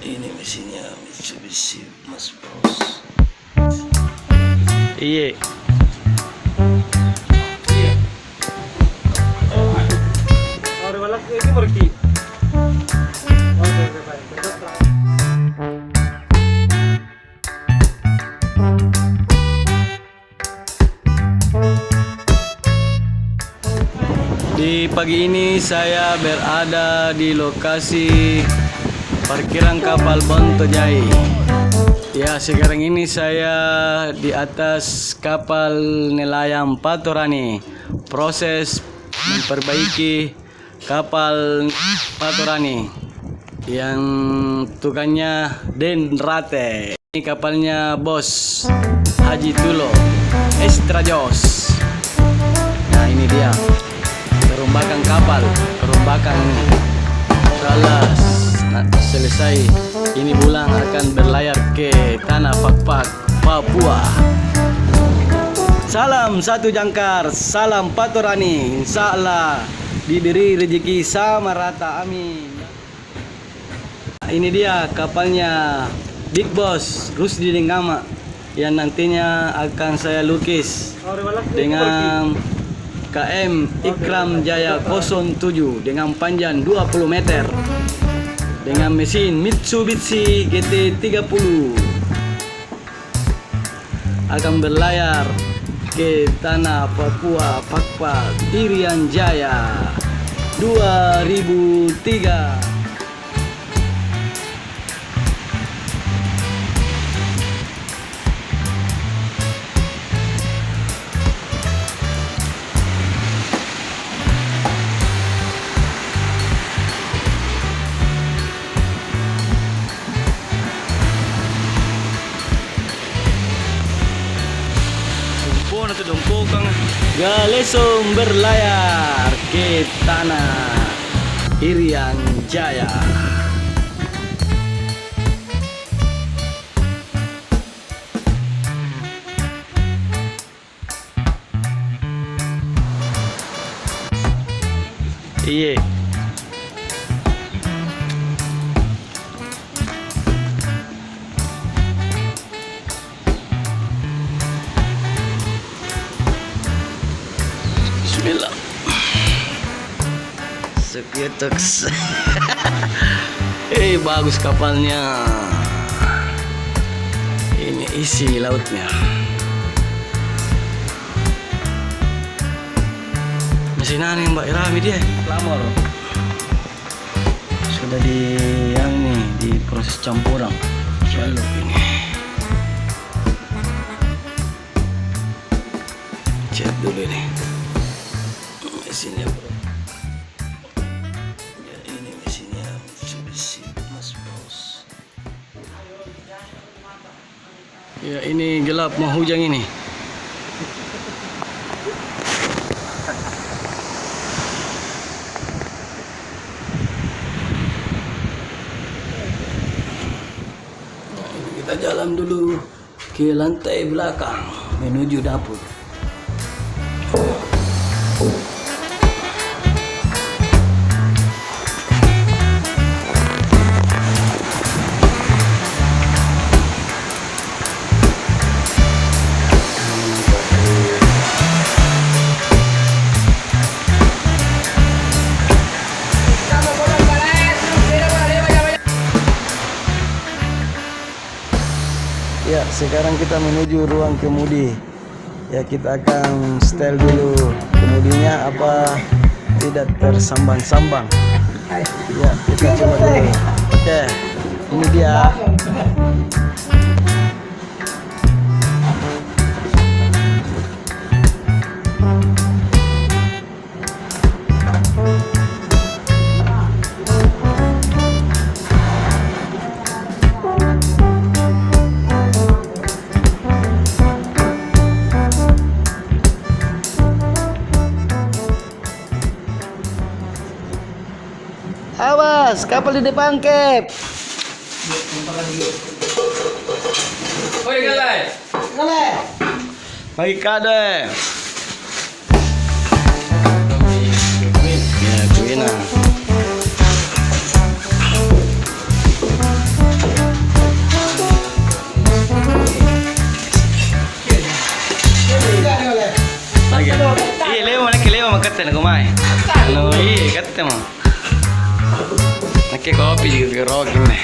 Ini mesinnya Mitsubishi Mas Bros. Iya. Di pagi ini saya berada di lokasi parkiran kapal Bontojai. Ya, sekarang ini saya di atas kapal nelayan Patorani. Proses memperbaiki kapal Patorani yang tukannya Den Rate. Ini kapalnya Bos Haji Tulo Extra Jos. Nah, ini dia perombakan kapal, perombakan setelah selesai ini bulan akan berlayar ke tanah Pakpak, Papua. Salam satu jangkar, salam Patorani, insya Allah diberi rezeki sama rata, amin. Ini dia kapalnya Big Boss Rusdi Denggama yang nantinya akan saya lukis dengan KM Ikram Jaya 07 dengan panjang 20 meter dengan mesin Mitsubishi GT30 akan berlayar ke tanah Papua Pakpak Irian Jaya 2003. Galesung berlayar ke tanah Irian Jaya. Iya. Bismillah. Sekietoks. Bagus kapalnya. Ini isi lautnya. Mesin aneh Mbak Irami dia. Lama loh. Sudah di proses campuran. Lalu ini. Cek dulu nih. Mesinnya bro. Ya, ini mesinnya Mitsubishi Mas Bros. Ya, ini gelap mau hujan ini. Nah, ini kita jalan dulu ke lantai belakang menuju dapur. Ya, sekarang kita menuju ruang kemudi. Ya, kita akan setel dulu kemudinya apa tidak tersambang-sambang. Ya, kita coba dulu. Oke, ini dia. Awas, kapal di depan, Kep. Oi, galera! Baik, kade. Ya, Kuina. mai. No, iya kata mau. Oke kopi juga rokin deh.